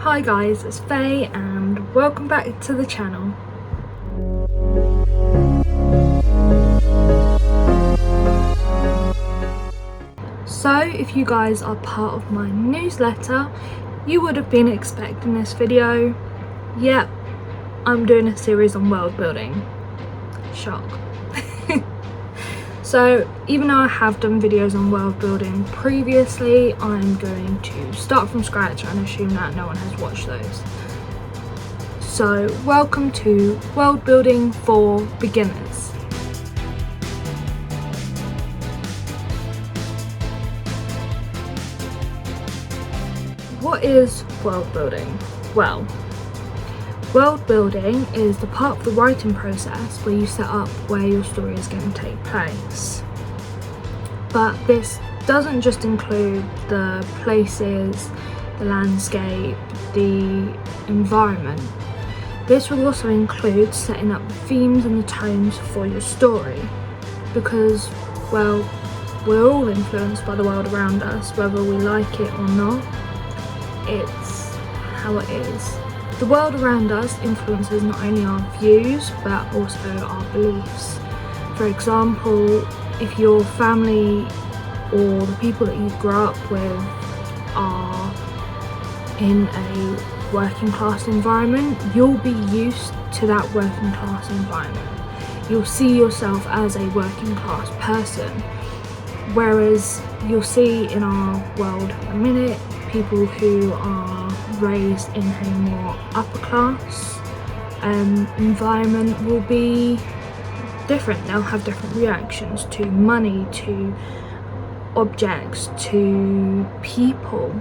Hi guys, it's Faye and welcome back to the channel. So if you guys are part of my newsletter, you would have been expecting this video. Yep, I'm doing a series on world building. Shock. So even though I have done videos on world building previously, I'm going to start from scratch and assume that no one has watched those. So welcome to world building for beginners. What is world building? Well, world building is the part of the writing process where you set up where your story is going to take place. But this doesn't just include the places, the landscape, the environment. This will also include setting up the themes and the tones for your story. Because, well, we're all influenced by the world around us, whether we like it or not. It's how it is. The world around us influences not only our views but also our beliefs. For example, if your family or the people that you grow up with are in a working class environment, you'll be used to that working class environment. You'll see yourself as a working class person. Whereas you'll see in our world at the minute, people who are raised in a more upper class environment will be different. They'll have different reactions to money, to objects, to people.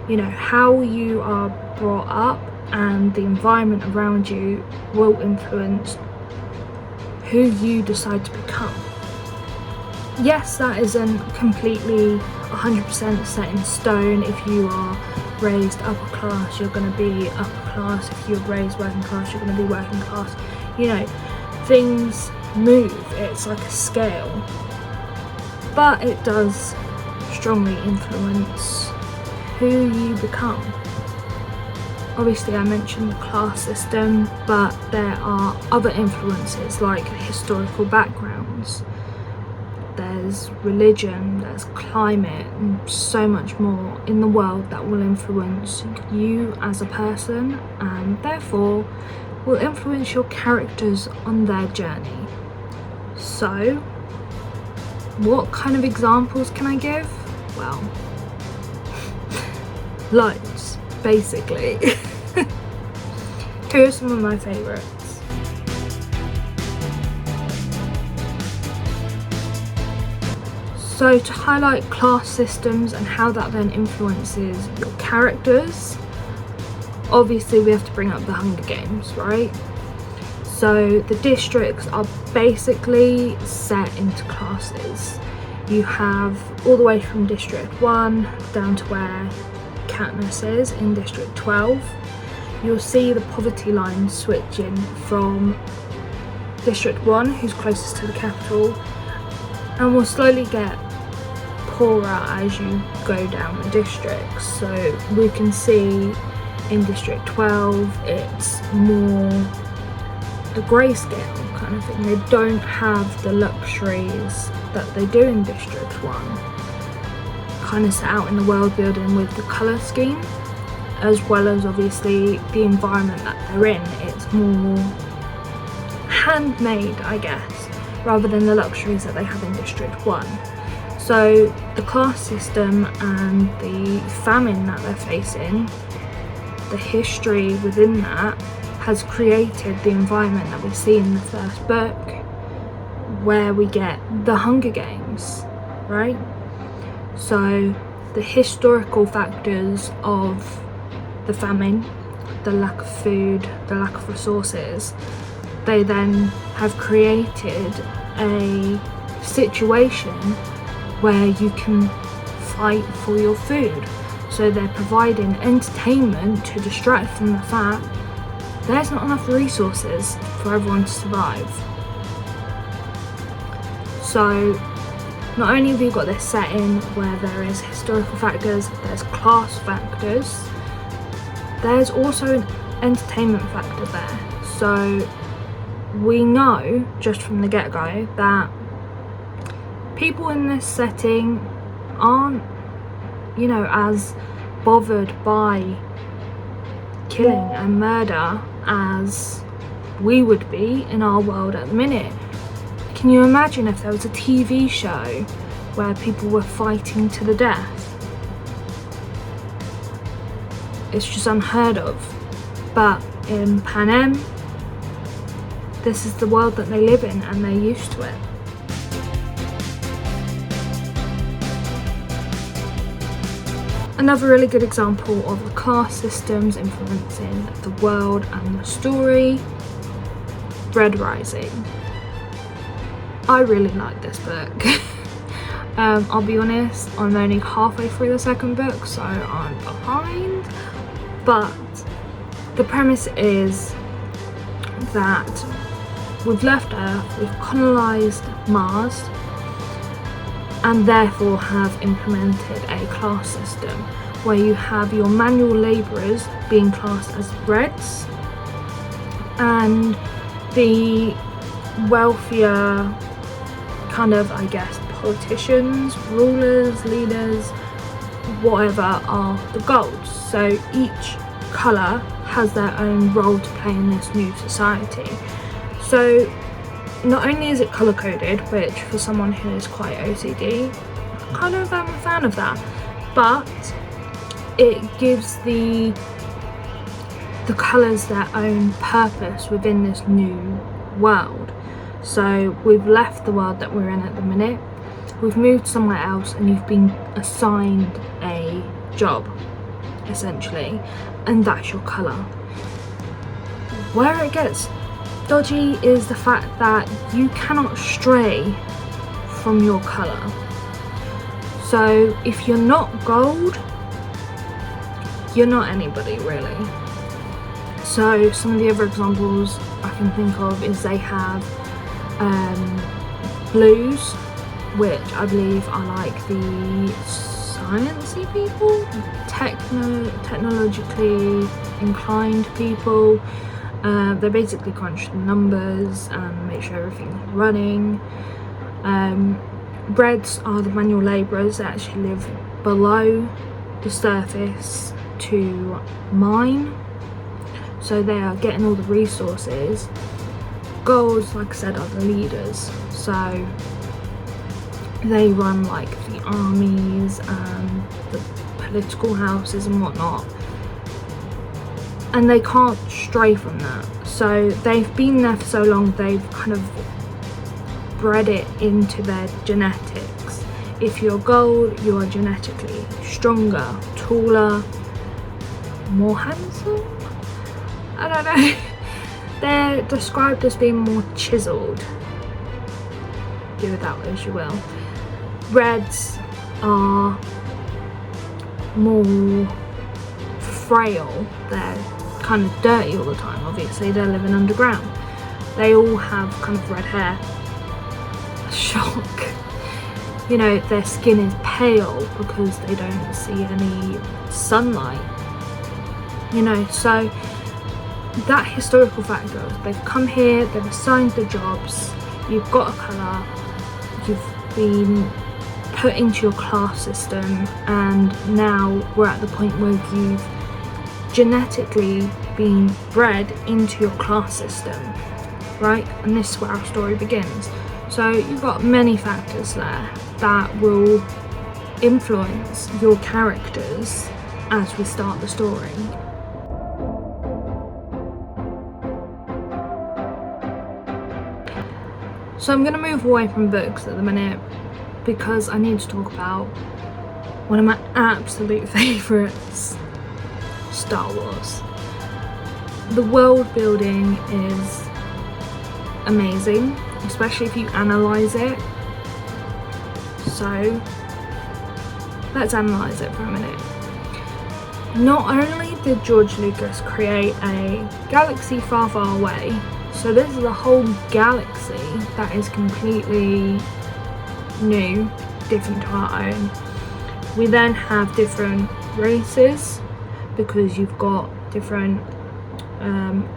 You know, how you are brought up and the environment around you will influence who you decide to become. Yes, that isn't completely 100% set in stone. If you are raised upper class, you're going to be upper class. If you're raised working class, you're going to be working class. You know, things move. It's like a scale. But it does strongly influence who you become. Obviously, I mentioned the class system, but there are other influences like historical backgrounds. There's religion, there's climate, and so much more in the world that will influence you as a person and therefore will influence your characters on their journey. So, what kind of examples can I give? Well, loads, basically. Here are some of my favourites. So to highlight class systems and how that then influences your characters, obviously we have to bring up the Hunger Games, right? So the districts are basically set into classes. You have all the way from District 1 down to where Katniss is in District 12. You'll see the poverty line switching from District 1, who's closest to the capital, and will slowly get poorer as you go down the districts. So we can see in District 12 it's more the grayscale kind of thing. They don't have the luxuries that they do in District 1. Kind of set out in the world building with the colour scheme, as well as obviously the environment that they're in. It's more handmade, I guess, rather than the luxuries that they have in District 1. So the class system and the famine that they're facing, the history within that, has created the environment that we see in the first book, where we get the Hunger Games, right? So the historical factors of the famine, the lack of food, the lack of resources, they then have created a situation where you can fight for your food. So they're providing entertainment to distract from the fact there's not enough resources for everyone to survive. So not only have you got this setting where there is historical factors, there's class factors, there's also an entertainment factor there. So we know just from the get-go that people in this setting aren't, you know, as bothered by killing and murder as we would be in our world at the minute. Can you imagine if there was a TV show where people were fighting to the death? It's just unheard of. But in Panem, this is the world that they live in and they're used to it. Another really good example of the class systems influencing the world and the story, Red Rising. I really like this book. I'll be honest, I'm only halfway through the second book, so I'm behind. But the premise is that we've left Earth, we've colonised Mars, and therefore have implemented a class system where you have your manual labourers being classed as Reds, and the wealthier kind of, I guess, politicians, rulers, leaders, whatever, are the Golds. So each colour has their own role to play in this new society. So not only is it colour coded, which for someone who is quite OCD, kind of am a fan of that, but it gives the colours their own purpose within this new world. So we've left the world that we're in at the minute, we've moved somewhere else, and you've been assigned a job, essentially, and that's your colour. Where it gets dodgy is the fact that you cannot stray from your colour. So if you're not gold, you're not anybody really. So some of the other examples I can think of is they have blues, which I believe are like the sciencey people, technologically inclined people. They basically crunch the numbers and make sure everything's running. Reds are the manual labourers that actually live below the surface to mine, so they are getting all the resources. Golds, like I said, are the leaders, so they run like the armies and the political houses and whatnot, and they can't stray from that. So they've been there for so long, they've kind of bred it into their genetics. If you're gold, you are genetically stronger, taller, more handsome? I don't know. They're described as being more chiseled. Do it that way as you will. Reds are more frail. They're kind of dirty all the time. Obviously, they're living underground. They all have kind of red hair. Shock. You know, their skin is pale because they don't see any sunlight. You know, so that historical factor, they've come here, they've assigned the jobs, you've got a colour, you've been put into your class system, and now we're at the point where you've genetically been bred into your class system, right? And this is where our story begins. So you've got many factors there that will influence your characters as we start the story. So I'm going to move away from books at the minute because I need to talk about one of my absolute favourites, Star Wars. The world building is amazing, especially if you analyse it. So let's analyse it for a minute. Not only did George Lucas create a galaxy far, far away, so this is a whole galaxy that is completely new, different to our own. We then have different races because you've got different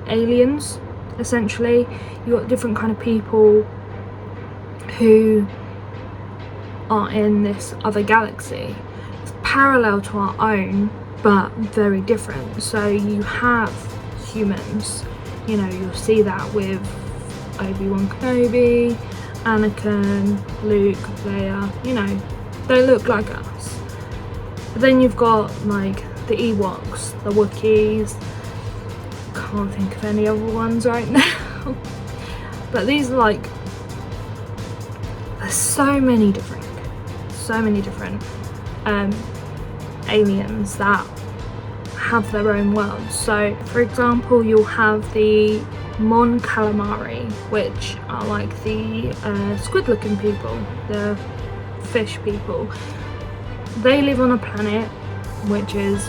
aliens, essentially. You've got different kind of people who are in this other galaxy. It's parallel to our own, but very different. So you have humans, you know, you'll see that with Obi-Wan Kenobi, Anakin, Luke, Leia, you know, they look like us. But then you've got like the Ewoks, the Wookiees, can't think of any other ones right now. But these are like, there's so many different aliens that have their own worlds. So for example, you'll have the Mon Calamari, which are like the squid looking people, the fish people. They live on a planet which is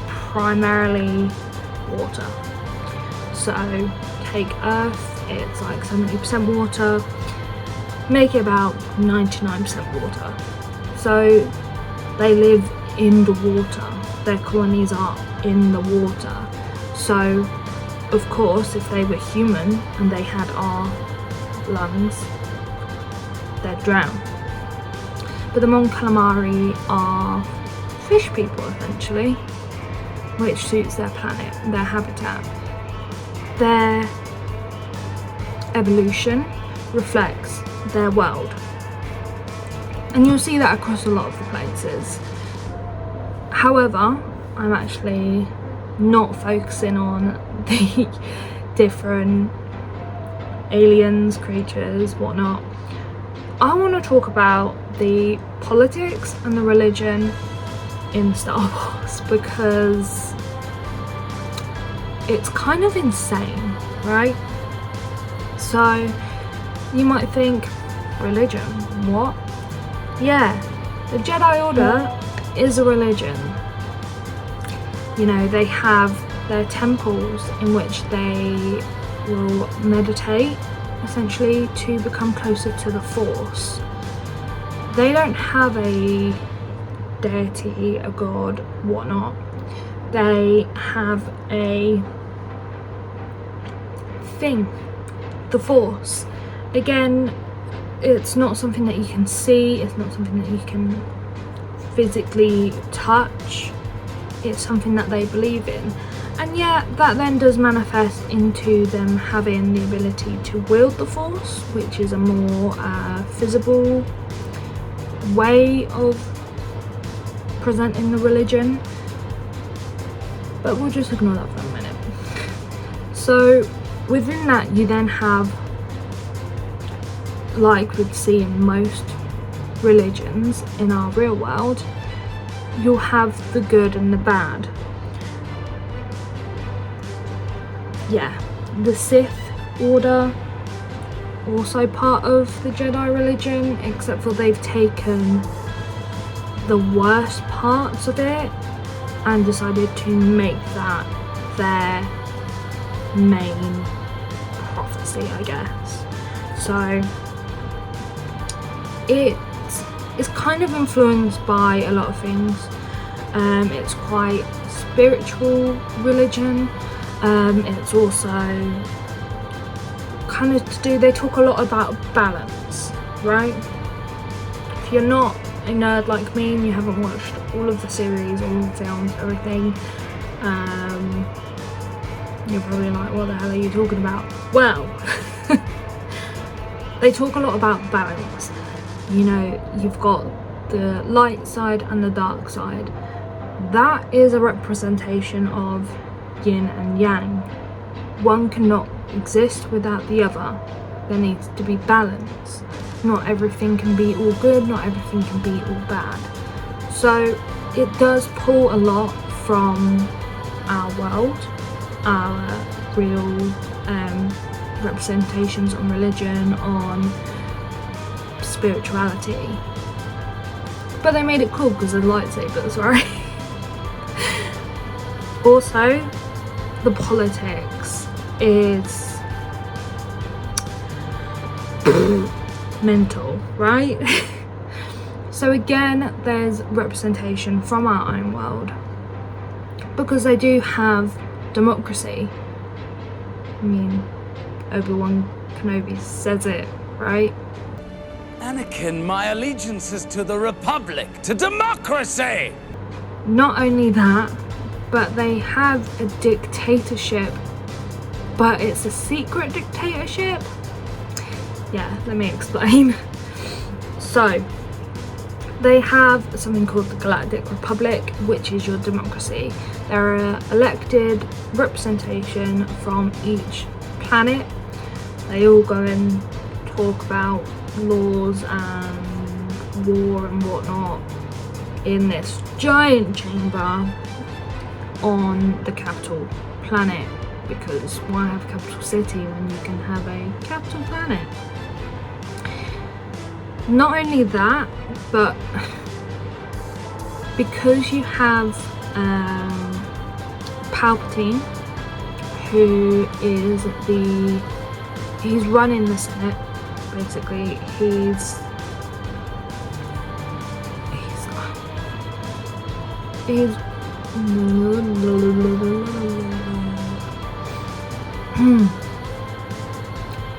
primarily water. So take Earth, it's like 70% water, make it about 99% water. So they live in the water, their colonies are in the water. So of course, if they were human and they had our lungs, they'd drown. But the Mon Calamari are fish people, essentially, which suits their planet, their habitat. Their evolution reflects their world. And you'll see that across a lot of the places. However, I'm actually not focusing on the different aliens, creatures, whatnot. I want to talk about the politics and the religion in Star Wars, because it's kind of insane, right? So you might think, religion, what? Yeah, the Jedi Order is a religion. You know, they have their temples in which they will meditate, essentially, to become closer to the Force. They don't have a deity, a god, whatnot. They have a thing, the Force. Again, it's not something that you can see, it's not something that you can physically touch, it's something that they believe in. And yeah, that then does manifest into them having the ability to wield the Force, which is a more visible way of presenting the religion. But we'll just ignore that for a minute. So within that, you then have, like we'd see in most religions in our real world, you'll have the good and the bad. Yeah, the Sith Order, also part of the Jedi religion, except for they've taken the worst parts of it and decided to make that their main prophecy, I guess. So it's kind of influenced by a lot of things. It's quite spiritual religion. It's also kind of to do, they talk a lot about balance, right? If you're not a nerd like me and you haven't watched all of the series, all the films, everything, you're probably like, what the hell are you talking about? Well, they talk a lot about balance. You know, you've got the light side and the dark side. That is a representation of yin and yang. One cannot exist without the other. There needs to be balance. Not everything can be all good, not everything can be all bad. So it does pull a lot from our world, our real representations on religion, on spirituality. But they made it cool because of lightsabers, right? Also, the politics is mental, right? So again, there's representation from our own world. because they do have democracy. I mean, Obi-Wan Kenobi says it, right? Anakin, my allegiance is to the Republic, to democracy! Not only that, but they have a dictatorship, but it's a secret dictatorship. Yeah, let me explain. So, they have something called the Galactic Republic, which is your democracy. They're an elected representation from each planet. They all go and talk about laws and war and whatnot in this giant chamber on the capital planet, because why have a capital city when you can have a capital planet? Not only that, but because you have Palpatine, who is he's running the Senate, basically. He's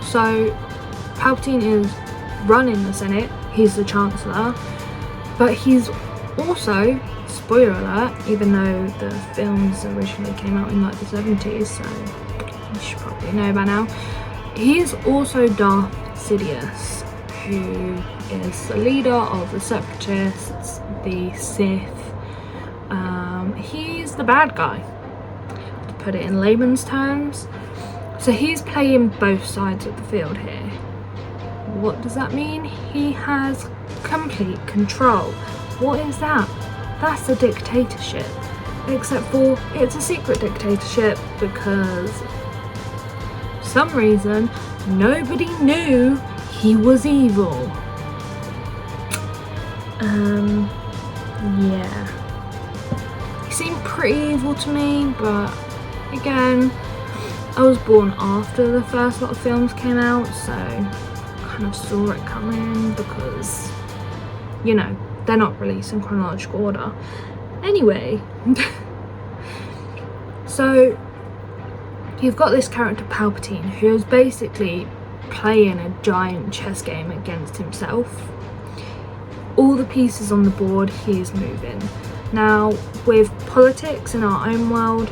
so Palpatine is running the Senate, he's the Chancellor, but he's also, spoiler alert, even though the films originally came out in like the 70s, so you should probably know by now, he's also Darth Sidious, who is the leader of the Separatists, the Sith. He's the bad guy, to put it in layman's terms. So he's playing both sides of the field here. What does that mean? He has complete control. What is that? That's a dictatorship. Except for it's a secret dictatorship because for some reason nobody knew he was evil. Yeah. He seemed pretty evil to me, but again, I was born after the first lot of films came out, so I kind of saw it coming because, you know, they're not released in chronological order. Anyway, so you've got this character Palpatine who is basically playing a giant chess game against himself. All the pieces on the board he is moving. Now, with politics in our own world,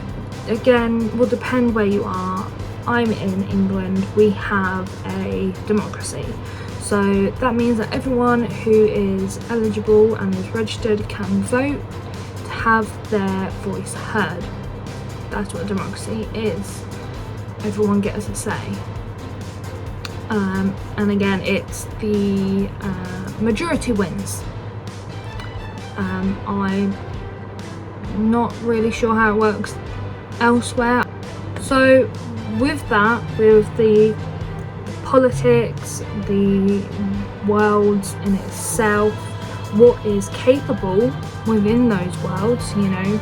again, will depend where you are. I'm in England, we have a democracy. So that means that everyone who is eligible and is registered can vote to have their voice heard. That's what democracy is. Everyone gets a say. And again, it's the majority wins. I'm not really sure how it works elsewhere. So with that, with the politics, the worlds in itself, what is capable within those worlds, you know,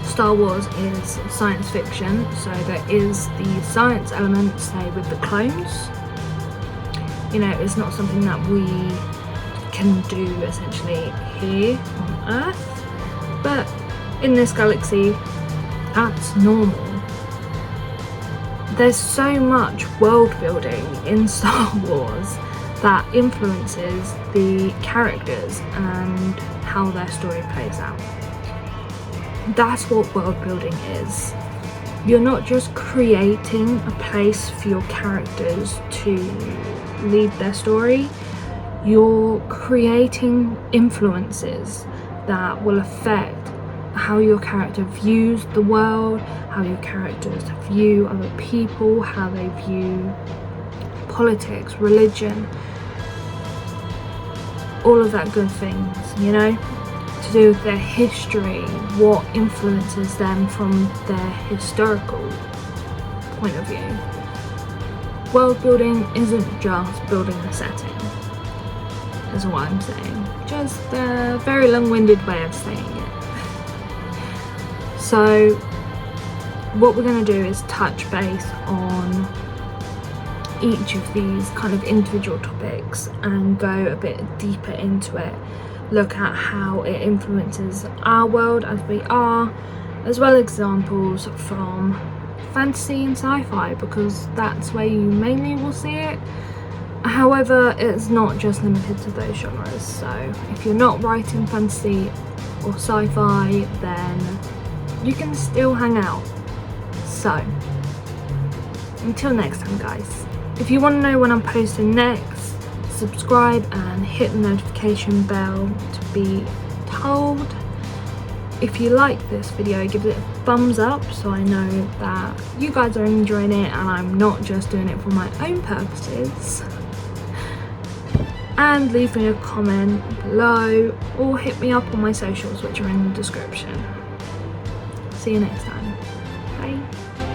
Star Wars is science fiction, so there is the science element, say with the clones. You know, it's not something that we can do essentially here on Earth, but in this galaxy, that's normal. There's so much world building in Star Wars that influences the characters and how their story plays out. That's what world building is. You're not just creating a place for your characters to lead their story, you're creating influences that will affect how your character views the world, how your characters view other people, how they view politics, religion, all of that good things, you know, to do with their history, what influences them from their historical point of view. World building isn't just building a setting, is what I'm saying. Just a very long-winded way of saying it. So what we're going to do is touch base on each of these kind of individual topics and go a bit deeper into it, look at how it influences our world as we are, as well as examples from fantasy and sci-fi, because that's where you mainly will see it. However, it's not just limited to those genres, so if you're not writing fantasy or sci-fi, then you can still hang out. So, until next time guys, if you want to know when I'm posting next, subscribe and hit the notification bell to be told. If you like this video, give it a thumbs up so I know that you guys are enjoying it and I'm not just doing it for my own purposes. And leave me a comment below or hit me up on my socials, which are in the description. See you next time. Bye.